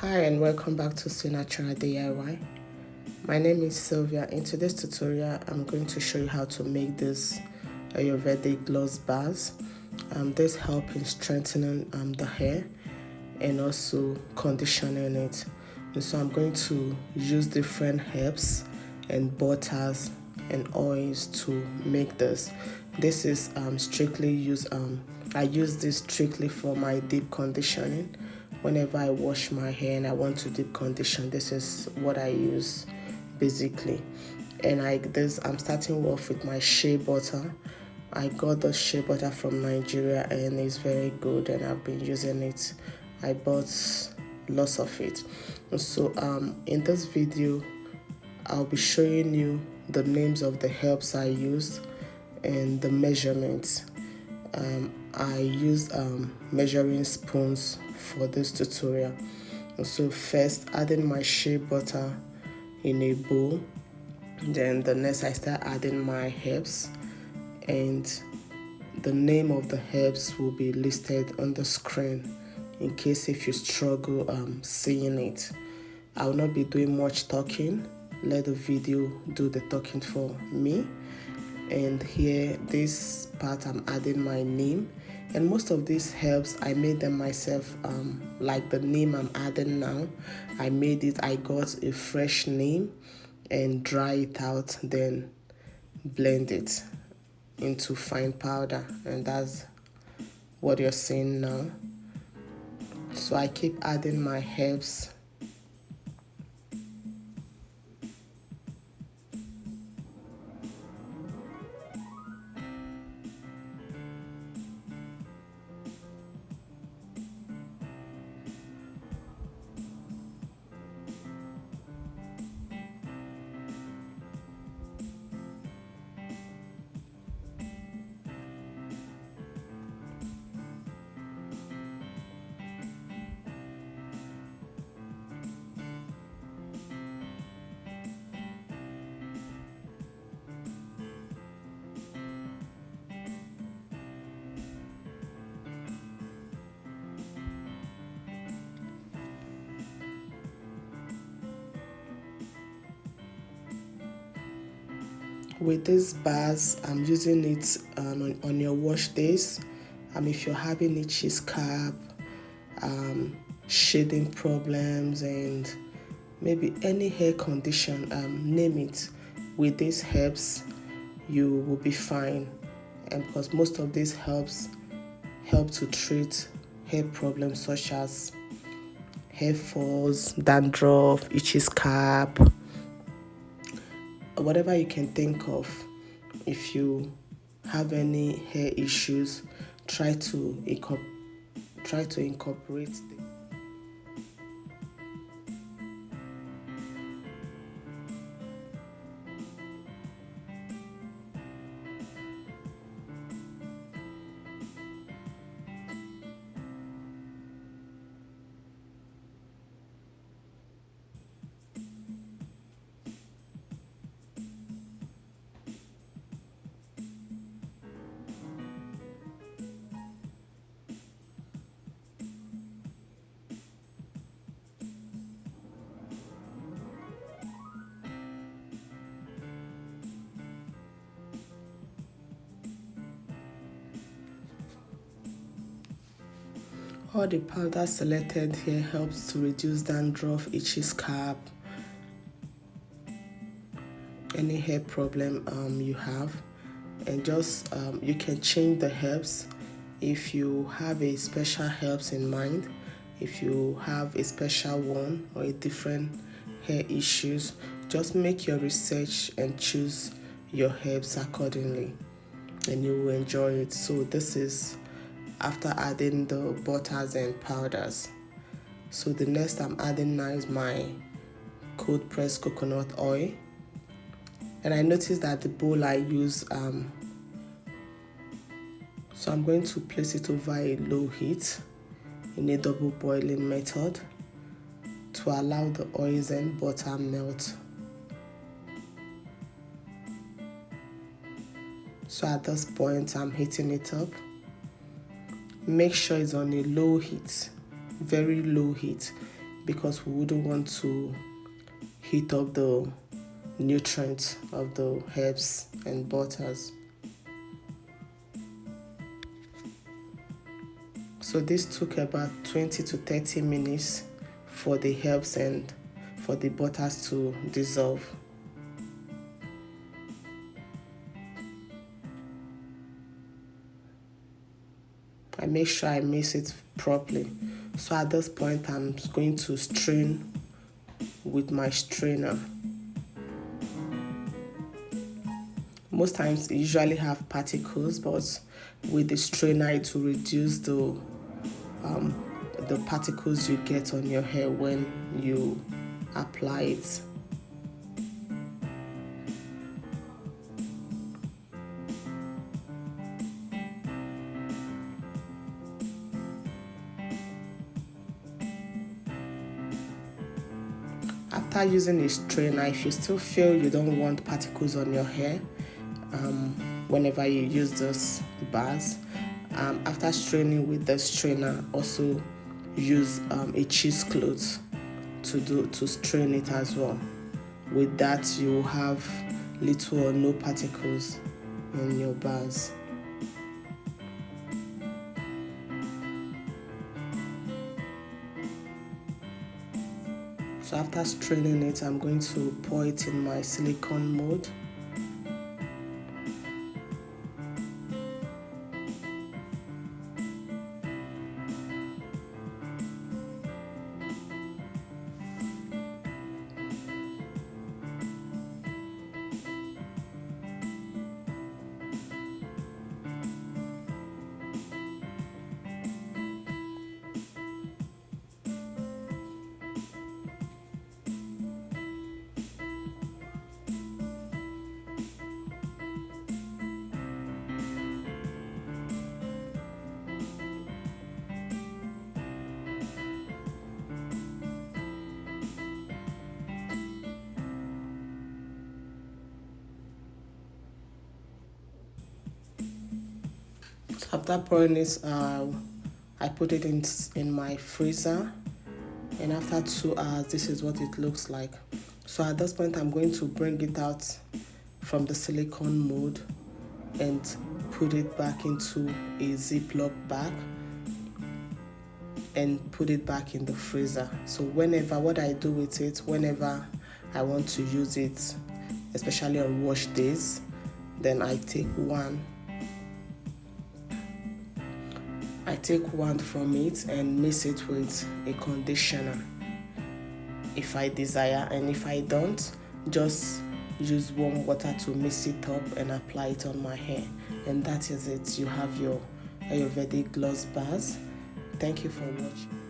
Hi and welcome back to See Natural D.I.Y. My name is Sylvia. In today's tutorial, I'm going to show you how to make this Ayurvedic gloss bars. This helps in strengthening the hair and also conditioning it. And so I'm going to use different herbs and butters and oils to make this. This is strictly used. I use this strictly for my deep conditioning. Whenever I wash my hair and I want to deep condition, this is what I use basically. And I'm starting off with my shea butter. I got the shea butter from Nigeria and it's very good and I've been using it. I bought lots of it. And so in this video I'll be showing you the names of the herbs I used and the measurements. I used measuring spoons for this tutorial. And so first adding my shea butter in a bowl, then the next I start adding my herbs, and the name of the herbs will be listed on the screen in case if you struggle seeing it. I will not be doing much talking. Let the video do the talking for me. And here, this part I'm adding my name, and most of these herbs I made them myself. Like the name I'm adding now, I got a fresh name and dry it out, then blend it into fine powder, and that's what you're seeing now. So I keep adding my herbs. With these bars, I'm using it on your wash days. If you're having itchy scalp, shedding problems, and maybe any hair condition, name it. With these herbs, you will be fine. And because most of these herbs help to treat hair problems such as hair falls, dandruff, itchy scalp, whatever you can think of. If you have any hair issues, try to incorporate them. All the powder selected here helps to reduce dandruff, itchy scalp, any hair problem you have. And just you can change the herbs if you have a special herbs in mind. If you have a special one or a different hair issues, just make your research and choose your herbs accordingly, and you will enjoy it. So this is after adding the butters and powders. So the next I'm adding now is my cold pressed coconut oil. And I noticed that the bowl I use, so I'm going to place it over a low heat in a double boiling method to allow the oils and butter melt. So at this point I'm heating it up. Make sure it's on a low heat, very low heat, because we wouldn't want to heat up the nutrients of the herbs and butters. So this took about 20 to 30 minutes for the herbs and for the butters to dissolve. I make sure I mix it properly. So at this point, I'm going to strain with my strainer. Most times, it usually have particles, but with the strainer, it will reduce the particles you get on your hair when you apply it. After using a strainer, if you still feel you don't want particles on your hair whenever you use this bars, after straining with the strainer, also use a cheesecloth to strain it as well. With that, you will have little or no particles in your bars. So after straining it, I'm going to pour it in my silicone mold. After pouring this, I put it in my freezer, and after 2 hours, this is what it looks like. So at this point, I'm going to bring it out from the silicone mold and put it back into a Ziploc bag and put it back in the freezer. So what I do with it, whenever I want to use it, especially on wash days, then I take one from it and mix it with a conditioner if I desire, and if I don't, just use warm water to mix it up and apply it on my hair. And that is it. You have your Ayurvedic gloss bars. Thank you for watching.